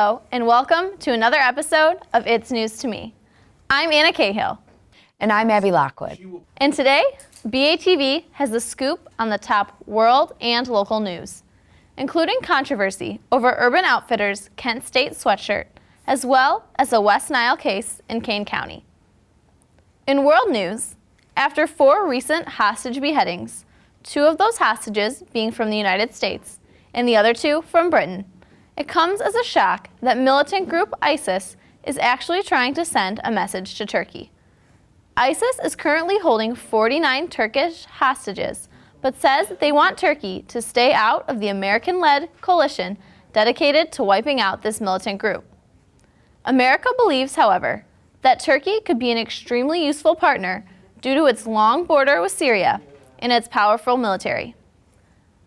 Hello, and welcome to another episode of It's News to Me. I'm Anna Cahill. And I'm Abby Lockwood. And today, BATV has the scoop on the top world and local news, including controversy over Urban Outfitters' Kent State sweatshirt, as well as a West Nile case in Kane County. In world news, after 4 recent hostage beheadings, 2 of those hostages being from the United States and the other 2 from Britain, it comes as a shock that militant group ISIS is actually trying to send a message to Turkey. ISIS is currently holding 49 Turkish hostages, but says they want Turkey to stay out of the American-led coalition dedicated to wiping out this militant group. America believes, however, that Turkey could be an extremely useful partner due to its long border with Syria and its powerful military.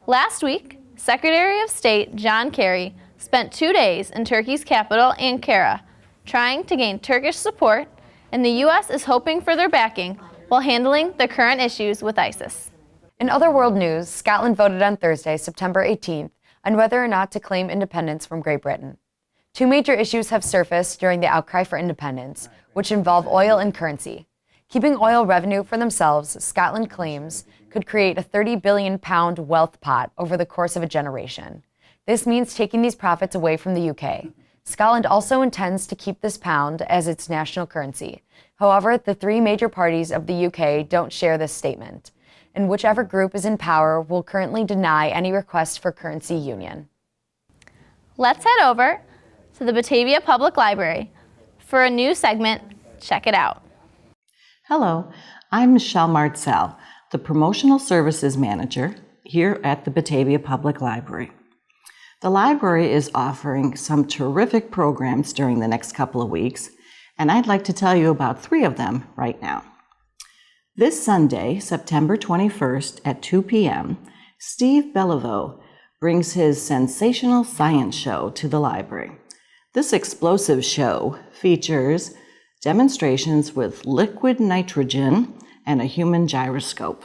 Last week, Secretary of State John Kerry spent 2 days in Turkey's capital, Ankara, trying to gain Turkish support, and the U.S. is hoping for their backing while handling the current issues with ISIS. In other world news, Scotland voted on Thursday, September 18th, on whether or not to claim independence from Great Britain. 2 major issues have surfaced during the outcry for independence, which involve oil and currency. Keeping oil revenue for themselves, Scotland claims, could create a £30 billion wealth pot over the course of a generation. This means taking these profits away from the UK. Scotland also intends to keep this pound as its national currency. However, the 3 major parties of the UK don't share this statement, and whichever group is in power will currently deny any request for currency union. Let's head over to the Batavia Public Library for a new segment. Check it out. Hello, I'm Michelle Martzell, the Promotional Services Manager here at the Batavia Public Library. The library is offering some terrific programs during the next couple of weeks, and I'd like to tell you about 3 of them right now. This Sunday, September 21st at 2 p.m., Steve Beliveau brings his sensational science show to the library. This explosive show features demonstrations with liquid nitrogen and a human gyroscope.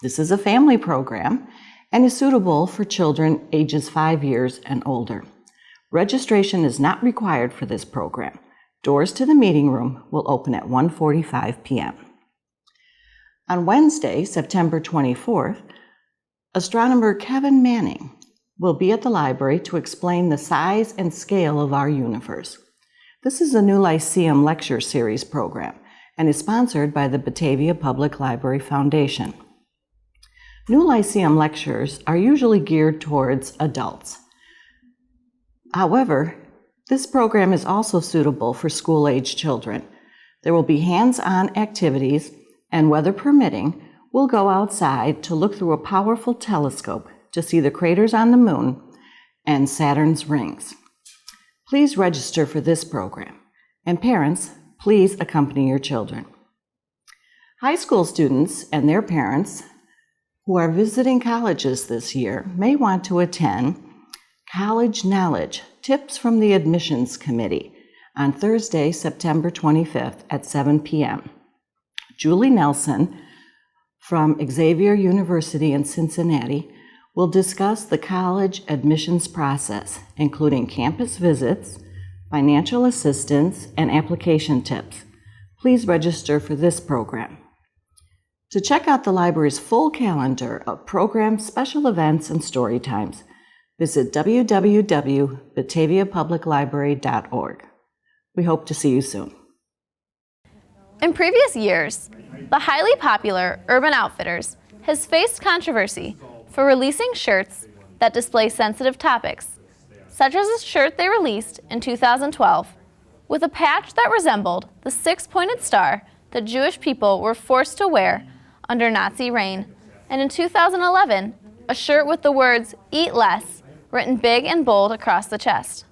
This is a family program and is suitable for children ages 5 years and older. Registration is not required for this program. Doors to the meeting room will open at 1:45 p.m. On Wednesday, September 24th, astronomer Kevin Manning will be at the library to explain the size and scale of our universe. This is a New Lyceum Lecture Series program and is sponsored by the Batavia Public Library Foundation. New Lyceum lectures are usually geared towards adults. However, this program is also suitable for school-age children. There will be hands-on activities, and weather permitting, we'll go outside to look through a powerful telescope to see the craters on the moon and Saturn's rings. Please register for this program, and parents, please accompany your children. High school students and their parents who are visiting colleges this year may want to attend College Knowledge, Tips from the Admissions Committee on Thursday, September 25th at 7 p.m. Julie Nelson from Xavier University in Cincinnati will discuss the college admissions process, including campus visits, financial assistance, and application tips. Please register for this program. To check out the library's full calendar of programs, special events, and story times, visit www.bataviapubliclibrary.org. We hope to see you soon. In previous years, the highly popular Urban Outfitters has faced controversy for releasing shirts that display sensitive topics, such as a shirt they released in 2012 with a patch that resembled the 6-pointed star that Jewish people were forced to wear under Nazi reign, and in 2011, a shirt with the words "Eat Less" written big and bold across the chest.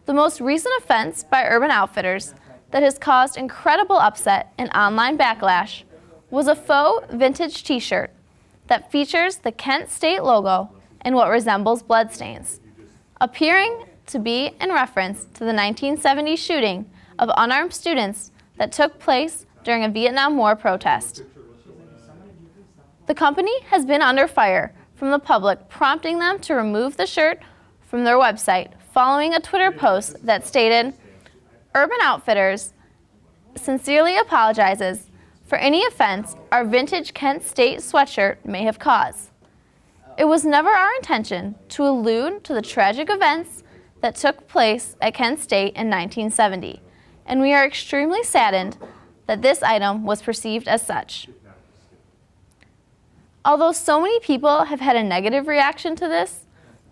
The most recent offense by Urban Outfitters that has caused incredible upset and online backlash was a faux vintage t-shirt that features the Kent State logo and what resembles bloodstains, appearing to be in reference to the 1970 shooting of unarmed students that took place during a Vietnam War protest. The company has been under fire from the public, prompting them to remove the shirt from their website following a Twitter post that stated, "Urban Outfitters sincerely apologizes for any offense our vintage Kent State sweatshirt may have caused. It was never our intention to allude to the tragic events that took place at Kent State in 1970, and we are extremely saddened that this item was perceived as such." Although so many people have had a negative reaction to this,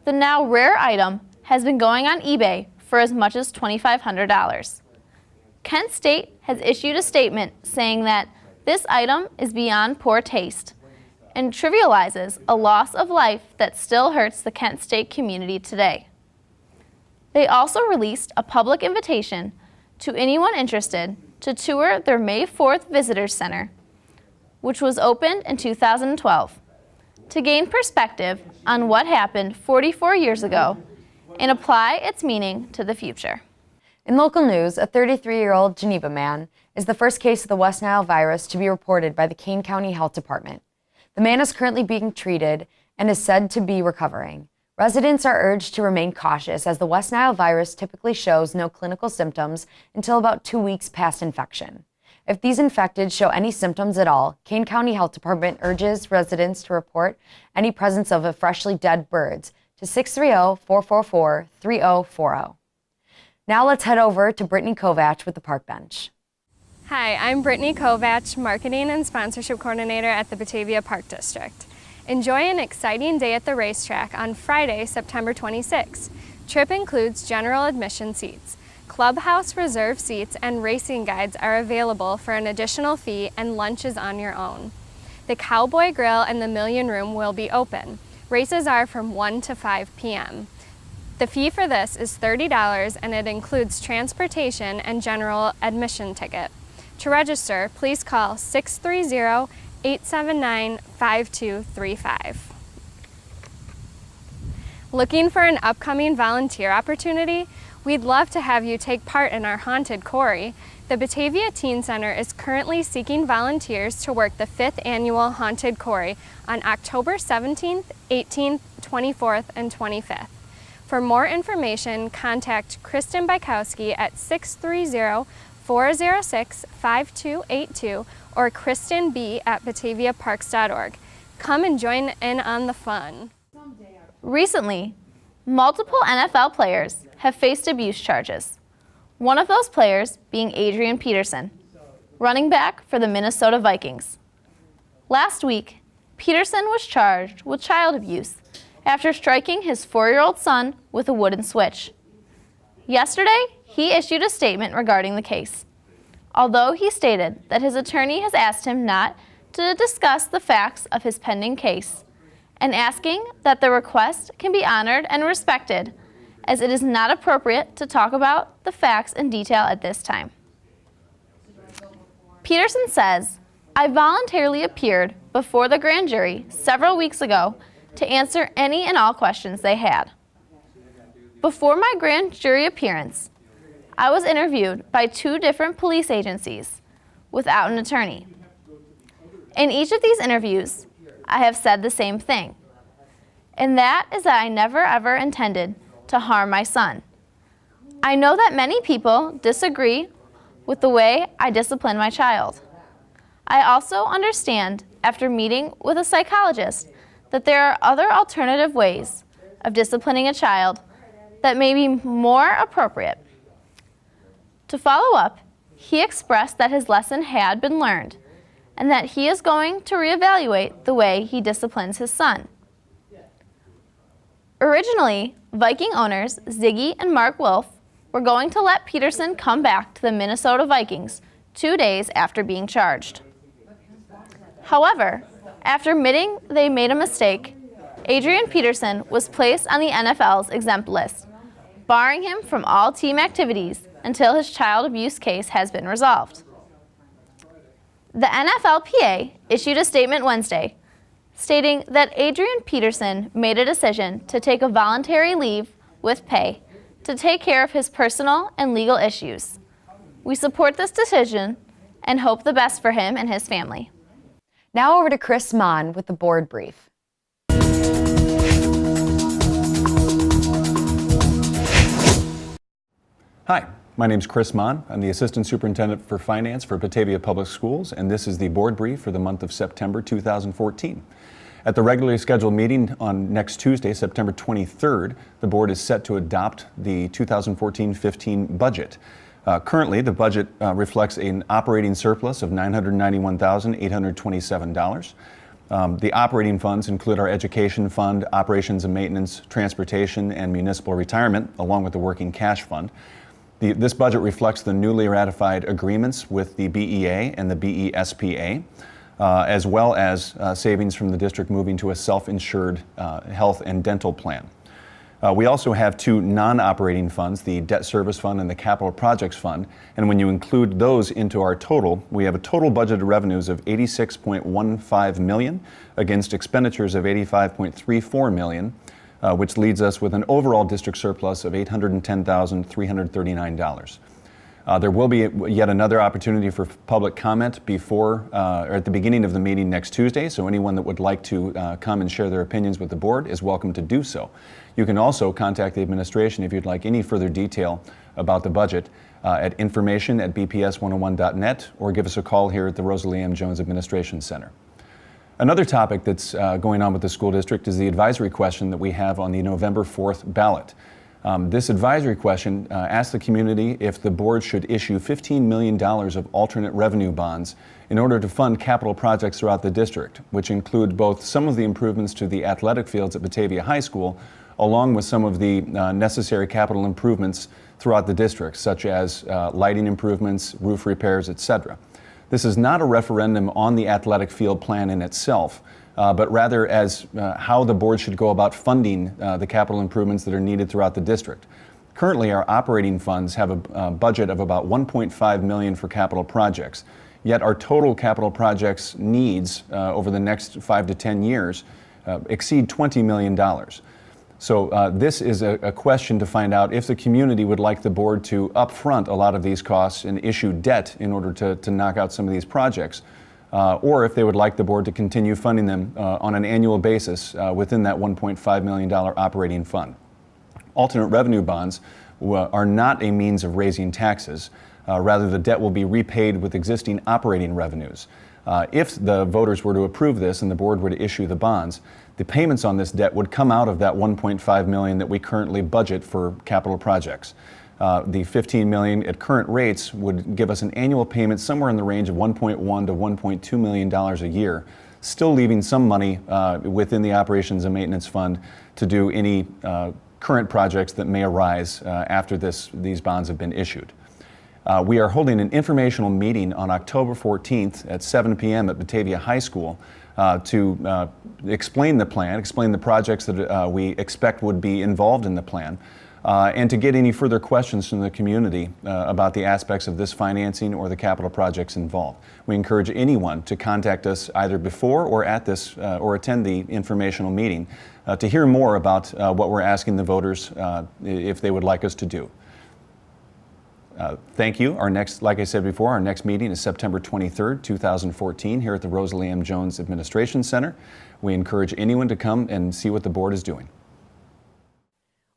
the now rare item has been going on eBay for as much as $2,500. Kent State has issued a statement saying that this item is beyond poor taste and trivializes a loss of life that still hurts the Kent State community today. They also released a public invitation to anyone interested to tour their May 4th Visitors Center, which was opened in 2012, to gain perspective on what happened 44 years ago and apply its meaning to the future. In local news, a 33-year-old Geneva man is the first case of the West Nile virus to be reported by the Kane County Health Department. The man is currently being treated and is said to be recovering. Residents are urged to remain cautious as the West Nile virus typically shows no clinical symptoms until about 2 weeks past infection. If these infected show any symptoms at all, Kane County Health Department urges residents to report any presence of freshly dead birds to 630-444-3040. Now let's head over to Brittany Kovach with the Park Bench. Hi, I'm Brittany Kovach, Marketing and Sponsorship Coordinator at the Batavia Park District. Enjoy an exciting day at the racetrack on Friday, September 26. Trip includes general admission seats. Clubhouse reserve seats and racing guides are available for an additional fee, and lunch is on your own. The Cowboy Grill and the Million Room will be open. Races are from 1 to 5 p.m. The fee for this is $30 and it includes transportation and general admission ticket. To register, please call 630-879-5235. Looking for an upcoming volunteer opportunity? We'd love to have you take part in our Haunted Quarry. The Batavia Teen Center is currently seeking volunteers to work the 5th annual Haunted Quarry on October 17th, 18th, 24th, and 25th. For more information, contact Kristen Bykowski at 630-406-5282 or Kristen B. at bataviaparks.org. Come and join in on the fun. Recently, multiple NFL players have faced abuse charges. One of those players being Adrian Peterson, running back for the Minnesota Vikings. Last week, Peterson was charged with child abuse after striking his 4-year-old son with a wooden switch. Yesterday, he issued a statement regarding the case. Although he stated that his attorney has asked him not to discuss the facts of his pending case, and asking that the request can be honored and respected, as it is not appropriate to talk about the facts in detail at this time. Peterson says, "I voluntarily appeared before the grand jury several weeks ago to answer any and all questions they had. Before my grand jury appearance, I was interviewed by 2 different police agencies without an attorney. In each of these interviews, I have said the same thing, and that is that I never ever intended to harm my son. I know that many people disagree with the way I discipline my child. I also understand, after meeting with a psychologist, that there are other alternative ways of disciplining a child that may be more appropriate." To follow up, he expressed that his lesson had been learned and that he is going to reevaluate the way he disciplines his son. Originally, Viking owners Ziggy and Mark Wolf were going to let Peterson come back to the Minnesota Vikings 2 days after being charged. However, after admitting they made a mistake, Adrian Peterson was placed on the NFL's exempt list, barring him from all team activities until his child abuse case has been resolved. The NFLPA issued a statement Wednesday stating that Adrian Peterson made a decision to take a voluntary leave with pay to take care of his personal and legal issues. We support this decision and hope the best for him and his family. Now over to Chris Mon with the board brief. Hi, my name is Chris Mon. I'm the Assistant Superintendent for Finance for Batavia Public Schools, and this is the board brief for the month of September 2014. At the regularly scheduled meeting on next Tuesday, September 23rd, the board is set to adopt the 2014-15 budget. Currently, the budget reflects an operating surplus of $991,827. The operating funds include our education fund, operations and maintenance, transportation, and municipal retirement, along with the working cash fund. This budget reflects the newly ratified agreements with the BEA and the BESPA, as well as savings from the district moving to a self-insured health and dental plan. We also have two non-operating funds, the debt service fund and the capital projects fund, and when you include those into our total, we have a total budgeted revenues of $86.15 million against expenditures of $85.34 million, which leads us with an overall district surplus of $810,339. There will be yet another opportunity for public comment before or at the beginning of the meeting next Tuesday, so anyone that would like to come and share their opinions with the board is welcome to do so. You can also contact the administration if you'd like any further detail about the budget at information@bps101.net or give us a call here at the Rosalie M. Jones Administration Center. Another topic that's going on with the school district is the advisory question that we have on the November 4th ballot. This advisory question asks the community if the board should issue $15 million of alternate revenue bonds in order to fund capital projects throughout the district, which include both some of the improvements to the athletic fields at Batavia High School, along with some of the necessary capital improvements throughout the district, such as lighting improvements, roof repairs, etc. This is not a referendum on the athletic field plan in itself, but rather as how the board should go about funding the capital improvements that are needed throughout the district. Currently, our operating funds have a budget of about $1.5 million for capital projects, yet our total capital projects needs over the next 5 to 10 years exceed $20 million. So this is a question to find out if the community would like the board to upfront a lot of these costs and issue debt in order to knock out some of these projects, or if they would like the board to continue funding them on an annual basis within that $1.5 million operating fund. Alternate revenue bonds are not a means of raising taxes. Rather, the debt will be repaid with existing operating revenues. If the voters were to approve this and the board were to issue the bonds, the payments on this debt would come out of that $1.5 million that we currently budget for capital projects. The $15 million at current rates would give us an annual payment somewhere in the range of $1.1 to $1.2 million a year, still leaving some money within the operations and maintenance fund to do any current projects that may arise after these bonds have been issued. We are holding an informational meeting on October 14th at 7 p.m. at Batavia High School to explain the plan, explain the projects that we expect would be involved in the plan, and to get any further questions from the community about the aspects of this financing or the capital projects involved. We encourage anyone to contact us either before or at this or attend the informational meeting to hear more about what we're asking the voters if they would like us to do. Thank you. Like I said before, our next meeting is September 23rd, 2014, here at the Rosalie M. Jones Administration Center. We encourage anyone to come and see what the board is doing.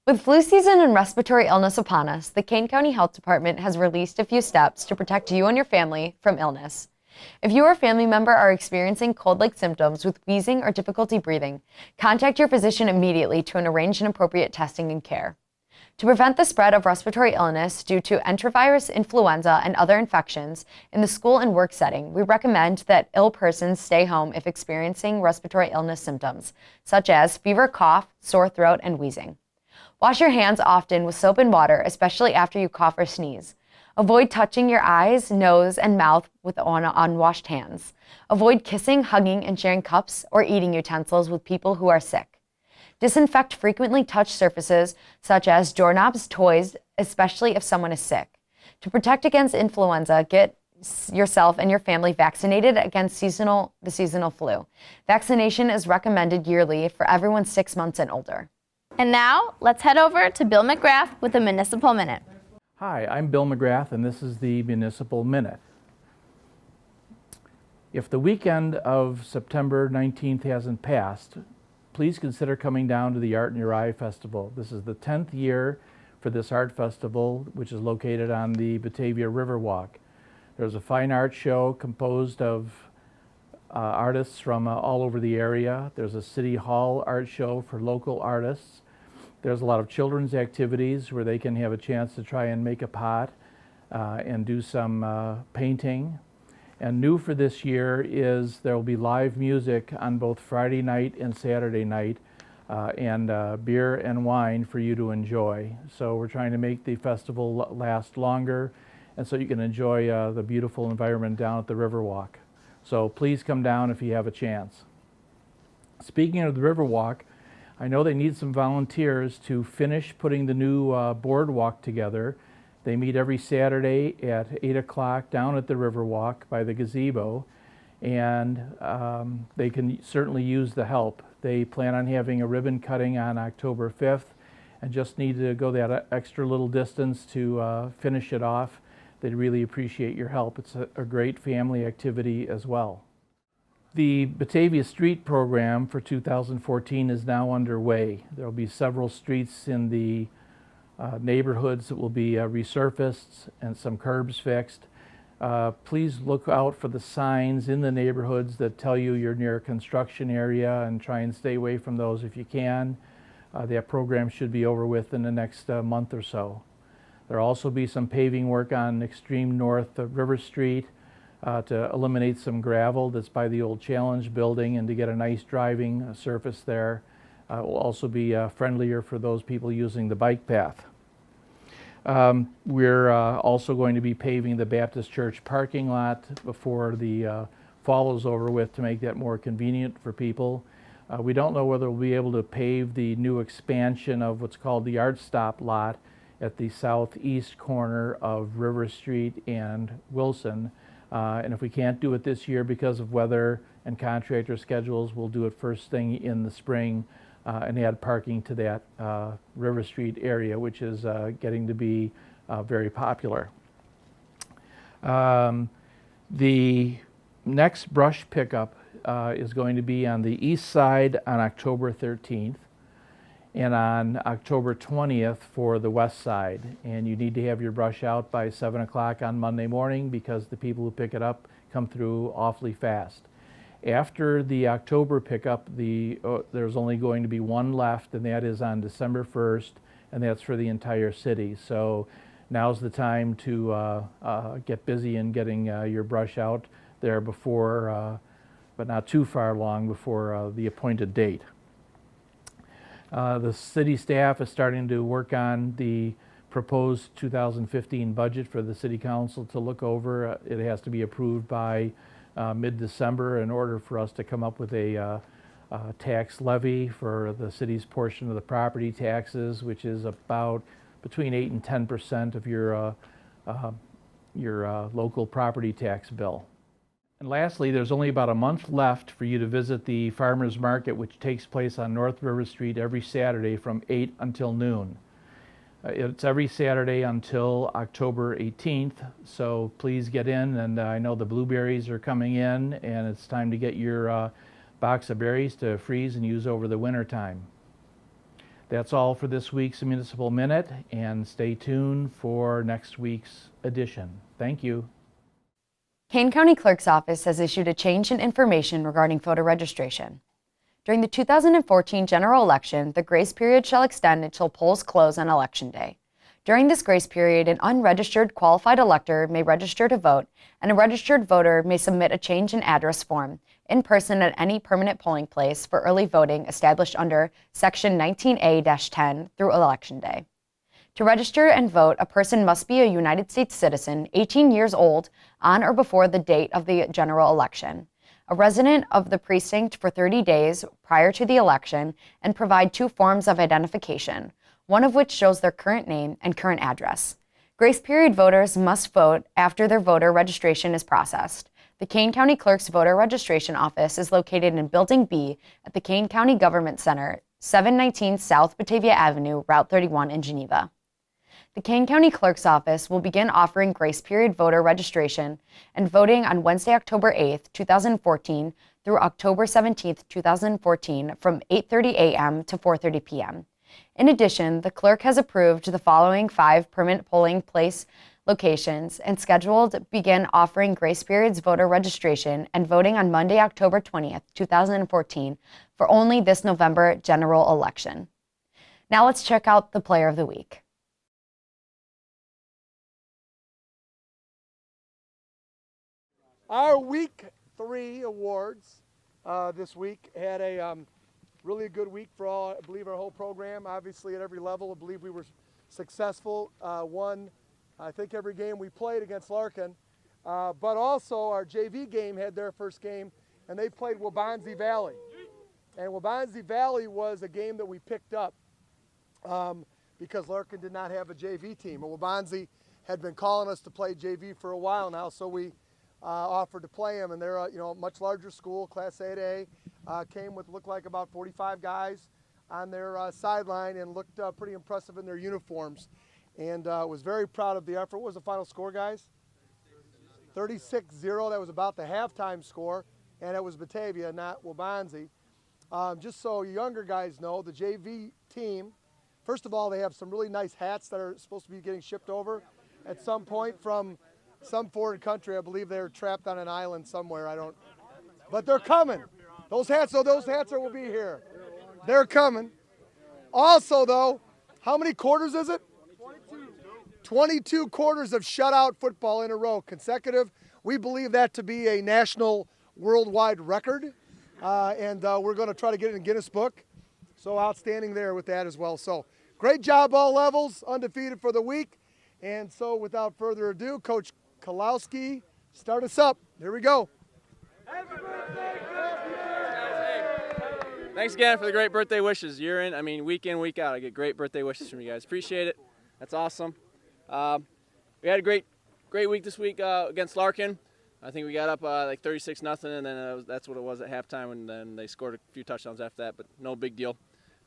With flu season and respiratory illness upon us, the Kane County Health Department has released a few steps to protect you and your family from illness. If you or a family member are experiencing cold-like symptoms with wheezing or difficulty breathing, contact your physician immediately to arrange an appropriate testing and care. To prevent the spread of respiratory illness due to enterovirus, influenza, and other infections in the school and work setting, we recommend that ill persons stay home if experiencing respiratory illness symptoms, such as fever, cough, sore throat, and wheezing. Wash your hands often with soap and water, especially after you cough or sneeze. Avoid touching your eyes, nose, and mouth with unwashed hands. Avoid kissing, hugging, and sharing cups or eating utensils with people who are sick. Disinfect frequently touched surfaces such as doorknobs, toys, especially if someone is sick. To protect against influenza, get yourself and your family vaccinated against the seasonal flu. Vaccination is recommended yearly for everyone 6 months and older. And now, let's head over to Bill McGrath with the Municipal Minute. Hi, I'm Bill McGrath, and this is the Municipal Minute. If the weekend of September 19th hasn't passed, please consider coming down to the Art in Your Eye Festival. This is the 10th year for this art festival, which is located on the Batavia Riverwalk. There's a fine art show composed of artists from all over the area. There's a City Hall art show for local artists. There's a lot of children's activities where they can have a chance to try and make a pot and do some painting. And new for this year is there will be live music on both Friday night and Saturday night, and beer and wine for you to enjoy. So we're trying to make the festival last longer, and so you can enjoy the beautiful environment down at the Riverwalk. So please come down if you have a chance. Speaking of the Riverwalk, I know they need some volunteers to finish putting the new boardwalk together. They meet every Saturday at 8 o'clock down at the Riverwalk by the gazebo, and they can certainly use the help. They plan on having a ribbon cutting on October 5th and just need to go that extra little distance to finish it off. They'd really appreciate your help. It's a great family activity as well. The Batavia Street program for 2014 is now underway. There will be several streets in the neighborhoods that will be resurfaced and some curbs fixed. Please look out for the signs in the neighborhoods that tell you you're near a construction area and try and stay away from those if you can. That program should be over with in the next month or so. There'll also be some paving work on extreme north of River Street to eliminate some gravel that's by the old Challenge building and to get a nice driving surface there. It will also be friendlier for those people using the bike path. We're also going to be paving the Baptist Church parking lot before the fall is over with to make that more convenient for people. We don't know whether we'll be able to pave the new expansion of what's called the Art Stop lot at the southeast corner of River Street and Wilson. And if we can't do it this year because of weather and contractor schedules, we'll do it first thing in the spring and add parking to that River Street area, which is getting to be very popular. The next brush pickup is going to be on the east side on October 13th and on October 20th for the west side. And you need to have your brush out by 7 o'clock on Monday morning because the people who pick it up come through awfully fast. After the October pickup, there's only going to be one left, and that is on December 1st, and that's for the entire city. So now's the time to get busy in getting your brush out there before, but not too far along before the appointed date. The city staff is starting to work on the proposed 2015 budget for the City Council to look over. It has to be approved by mid-December in order for us to come up with a tax levy for the city's portion of the property taxes, which is about between 8 and 10% of your local property tax bill. And lastly, there's only about a month left for you to visit the Farmers Market, which takes place on North River Street every Saturday from 8 until noon. It's every Saturday until October 18th, so please get in. And I know the blueberries are coming in, and it's time to get your box of berries to freeze and use over the winter time. That's all for this week's Municipal Minute, and stay tuned for next week's edition. Thank you. Kane County Clerk's Office has issued a change in information regarding voter registration. During the 2014 general election, the grace period shall extend until polls close on Election Day. During this grace period, an unregistered qualified elector may register to vote, and a registered voter may submit a change in address form in person at any permanent polling place for early voting established under Section 19A-10 through Election Day. To register and vote, a person must be a United States citizen, 18 years old, on or before the date of the general election, a resident of the precinct for 30 days prior to the election, and provide 2 forms of identification, one of which shows their current name and current address. Grace period voters must vote after their voter registration is processed. The Kane County Clerk's Voter Registration Office is located in Building B at the Kane County Government Center, 719 South Batavia Avenue, Route 31 in Geneva. The Kane County Clerk's Office will begin offering grace period voter registration and voting on Wednesday, October 8th, 2014 through October 17th, 2014 from 8:30 a.m. to 4:30 p.m. In addition, the clerk has approved the following 5 permanent polling place locations and scheduled to begin offering grace periods voter registration and voting on Monday, October 20th, 2014 for only this November general election. Now let's check out the Player of the Week. Our Week 3 awards this week had a really good week for all, I believe, our whole program. Obviously, at every level, I believe we were successful. Won, I think, every game we played against Larkin. But also, our JV game had their first game, and they played Waubonsie Valley. And Waubonsie Valley was a game that we picked up because Larkin did not have a JV team. And Waubonsie had been calling us to play JV for a while now, so we offered to play them, and they're a much larger school, Class 8A. Came with looked like about 45 guys on their sideline and looked pretty impressive in their uniforms, and was very proud of the effort. What was the final score, guys? 36-0. That was about the halftime score, and it was Batavia, not Waubonsie. Just so you younger guys know, the JV team, first of all, they have some really nice hats that are supposed to be getting shipped over at some point from some foreign country. I believe they're trapped on an island somewhere. But they're coming. Those hats will be here. They're coming. Also, though, how many quarters is it? 22 quarters of shutout football in a row, consecutive. We believe that to be a national, worldwide record, and we're going to try to get it in Guinness Book. So outstanding there with that as well. So great job, all levels, undefeated for the week. And so without further ado, Coach Kalowski, start us up. Here we go. Thanks again for the great birthday wishes. Week in, week out, I get great birthday wishes from you guys. Appreciate it. That's awesome. We had a great week this week against Larkin. I think we got up like 36-0, and then that's what it was at halftime, and then they scored a few touchdowns after that, but no big deal.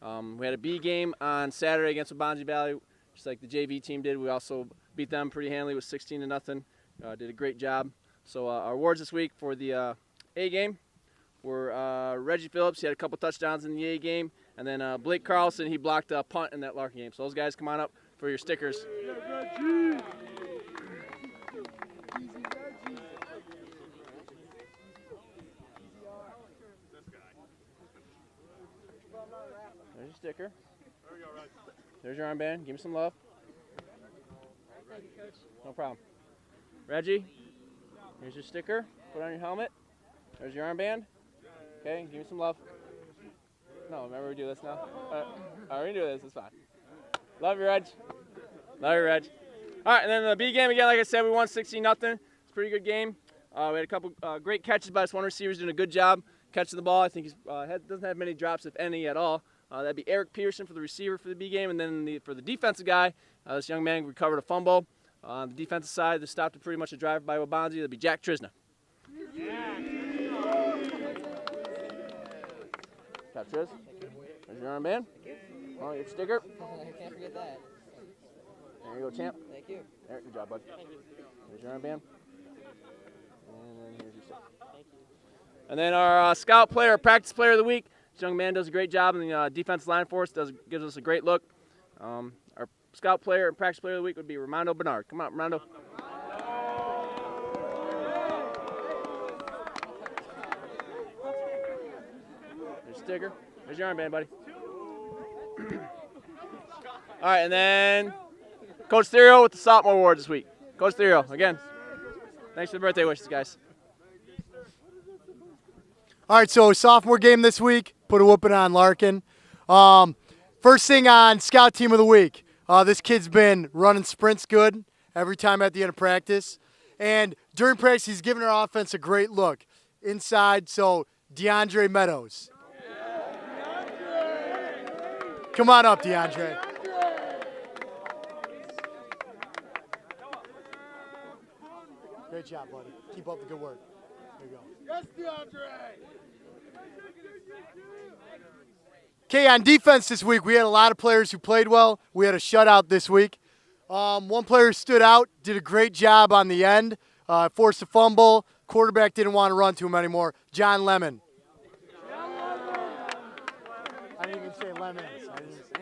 We had a B game on Saturday against Waubonsie Valley, just like the JV team did. We also beat them pretty handily with 16-0. Did a great job. So our awards this week for the A game were Reggie Phillips. He had a couple touchdowns in the A game. And then Blake Carlson, he blocked a punt in that Larkin game. So those guys, come on up for your stickers. There's your sticker. There's your armband. Give me some love. No problem. Reggie, here's your sticker. Put it on your helmet. There's your armband. Okay, give me some love. No, remember we do this now? All right, we can do this. It's fine. Love you, Reg. Love you, Reg. All right, and then the B game again, like I said, we won 16-0. It's a pretty good game. We had a couple great catches by this one receiver. He's doing a good job catching the ball. I think he doesn't have many drops, if any, at all. That'd be Eric Pearson for the receiver for the B game, and then for the defensive guy, this young man recovered a fumble. On the defensive side, they stopped pretty much a drive by Waubonsie. That'd be Jack Trisna. Got Triz. There's your armband. Oh, your sticker. I can't forget that. There you go, champ. Thank you. Eric, good job, bud. There's your armband. And then here's your sticker. Thank you. And then our scout player, practice player of the week. This young man does a great job in the defensive line for us. Gives us a great look. Our scout player and practice player of the week would be Ramondo Bernard. Come on, Ramondo. There's your sticker. There's your armband, buddy. All right, and then Coach Therio with the sophomore award this week. Coach Therio, again, thanks for the birthday wishes, guys. All right, so sophomore game this week, put a whooping on Larkin. First thing on Scout Team of the Week. This kid's been running sprints good every time at the end of practice. And during practice, he's giving our offense a great look. Inside, so DeAndre Meadows. Come on up, DeAndre. Great job, buddy. Keep up the good work. There you go. Yes, DeAndre! Okay, on defense this week, we had a lot of players who played well. We had a shutout this week. One player stood out, did a great job on the end, forced a fumble. Quarterback didn't want to run to him anymore. John Lemon. I didn't even say lemons. I didn't say.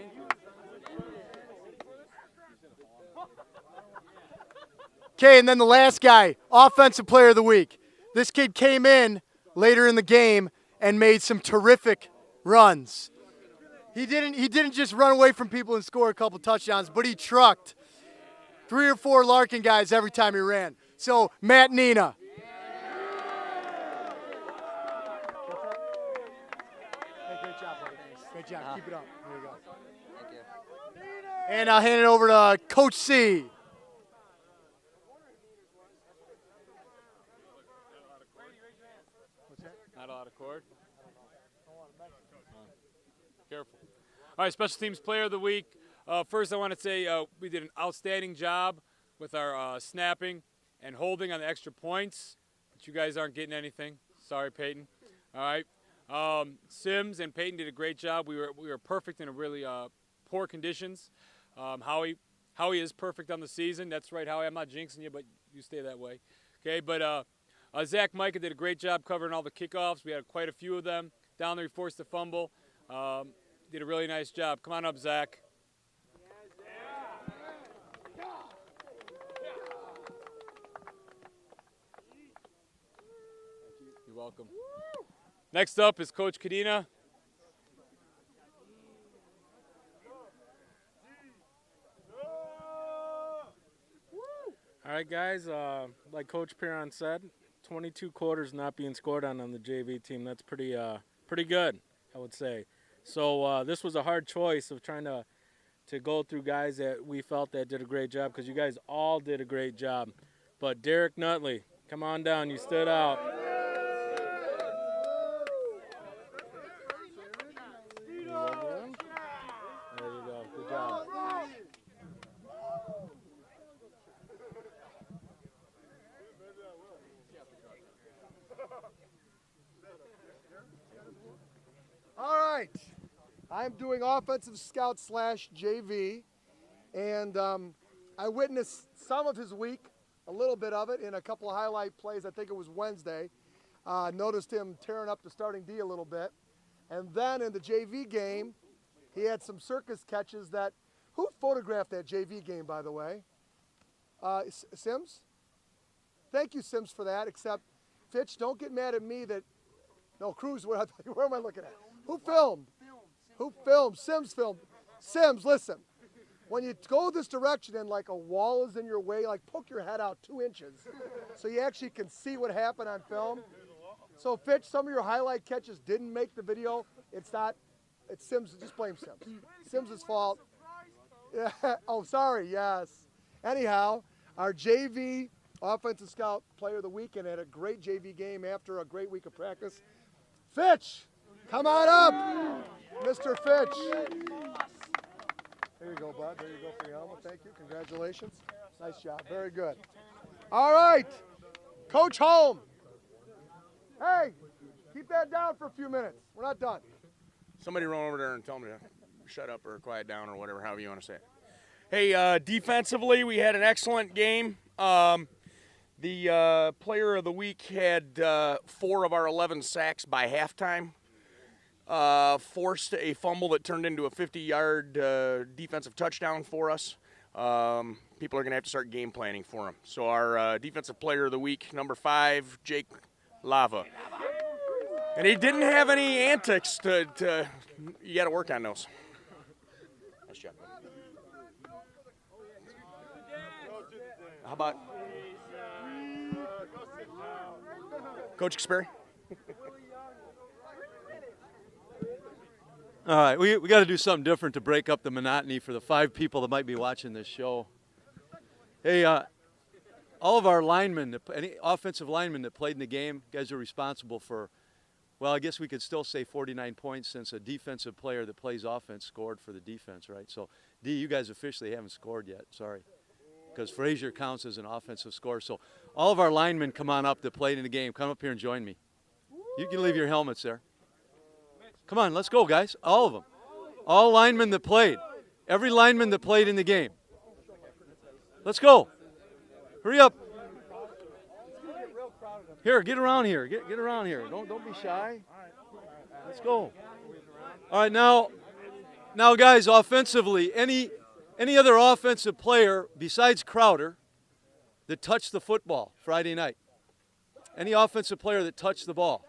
Okay, and then the last guy, Offensive Player of the Week. This kid came in later in the game and made some terrific runs. He didn't just run away from people and score a couple touchdowns, but he trucked 3 or 4 Larkin guys every time he ran. So, Matt Nina. Hey, great job, buddy. Great job. Keep it up. There you go. Thank you. And I'll hand it over to Coach C. Not a lot of cord. Careful. All right, Special Teams Player of the Week. First, I want to say we did an outstanding job with our snapping and holding on the extra points, but you guys aren't getting anything. Sorry, Peyton. All right. Sims and Peyton did a great job. We were perfect in a really poor conditions. Howie is perfect on the season. That's right, Howie. I'm not jinxing you, but you stay that way. Okay, but Zach Micah did a great job covering all the kickoffs. We had quite a few of them. Down there, he forced a fumble. Did a really nice job. Come on up, Zach. You're welcome. Next up is Coach Kadena. All right, guys, like Coach Perron said, 22 quarters not being scored on the JV team. That's pretty good, I would say. So this was a hard choice of trying to go through guys that we felt that did a great job, because you guys all did a great job. But Derek Nutley, come on down. You stood out. There you go. Good job. All right. I'm doing offensive scout / JV, and I witnessed some of his week, a little bit of it in a couple of highlight plays. I think it was Wednesday. Noticed him tearing up the starting D a little bit. And then in the JV game, he had some circus catches that, who photographed that JV game, by the way? Sims? Thank you, Sims, for that, except, Fitch, don't get mad at me that, no, Cruz, where am I looking at? Who filmed? Who filmed? Sims filmed. Sims, listen. When you go this direction and like a wall is in your way, like poke your head out 2 inches so you actually can see what happened on film. So Fitch, some of your highlight catches didn't make the video. It's Sims, just blame Sims. Sims' fault. Yeah. Oh, sorry, yes. Anyhow, our JV Offensive Scout Player of the Week and had a great JV game after a great week of practice. Fitch, come on up, Mr. Fitch. There you go, bud. There you go for your helmet. Thank you. Congratulations. Nice job. Very good. All right, Coach Holm. Hey, keep that down for a few minutes. We're not done. Somebody run over there and tell me to shut up or quiet down or whatever, however you want to say it. Hey, defensively, we had an excellent game. The player of the week had 4 of our 11 sacks by halftime. Forced a fumble that turned into a 50-yard defensive touchdown for us. People are going to have to start game planning for him. So our defensive player of the week, number 5, Jake Lava. And he didn't have any antics to you got to work on those. Nice job. How about Coach Xperi? All right, we got to do something different to break up the monotony for the 5 people that might be watching this show. Hey, all of our linemen, any offensive linemen that played in the game, guys are responsible for, well, I guess we could still say 49 points since a defensive player that plays offense scored for the defense, right? So, D, you guys officially haven't scored yet, sorry. Because Frazier counts as an offensive scorer. So all of our linemen come on up that played in the game. Come up here and join me. You can leave your helmets there. Come on, let's go, guys. All of them. All linemen that played. Every lineman that played in the game. Let's go. Hurry up. Here, get around here. Get around here. Don't be shy. Let's go. All right, now Now, guys, offensively, any other offensive player besides Crowder that touched the football Friday night? Any offensive player that touched the ball?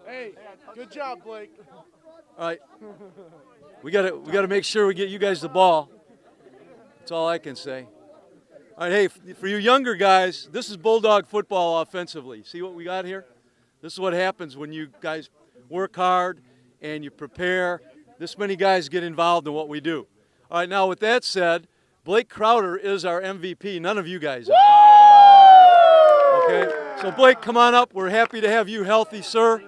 Hey, good job, Blake. All right, we gotta make sure we get you guys the ball. That's all I can say. All right, hey, for you younger guys, this is Bulldog football offensively. See what we got here? This is what happens when you guys work hard and you prepare. This many guys get involved in what we do. All right, now with that said, Blake Crowder is our MVP. None of you guys are. Okay, so Blake, come on up. We're happy to have you healthy, sir,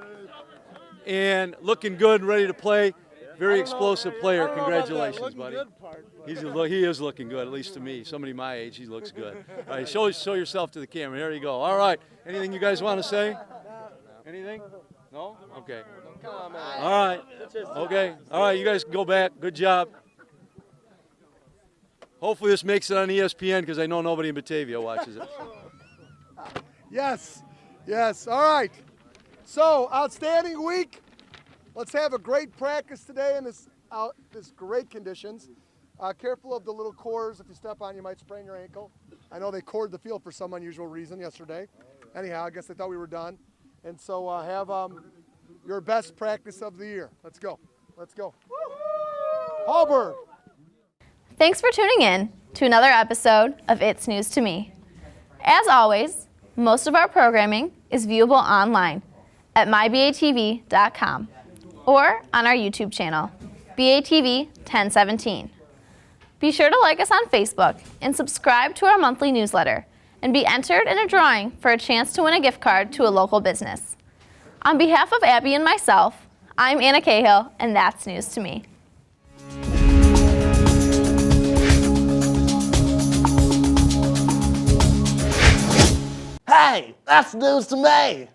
and looking good, ready to play. Very explosive player. Congratulations, buddy. He is looking good, at least to me. Somebody my age, he looks good. All right, show yourself to the camera. There you go. All right. Anything you guys want to say? Anything? No? Okay. All right. Okay. All right, you guys can go back. Good job. Hopefully this makes it on ESPN because I know nobody in Batavia watches it. Yes, yes. All right. So, outstanding week. Let's have a great practice today in this great conditions. Careful of the little cores. If you step on, you might sprain your ankle. I know they cored the field for some unusual reason yesterday. Anyhow, I guess they thought we were done. And so have your best practice of the year. Let's go. Let's go. Hallberg. Thanks for tuning in to another episode of It's News to Me. As always, most of our programming is viewable online at mybatv.com or on our YouTube channel, BATV 1017. Be sure to like us on Facebook and subscribe to our monthly newsletter and be entered in a drawing for a chance to win a gift card to a local business. On behalf of Abby and myself, I'm Anna Cahill, and that's News to Me. Hey, that's news to me.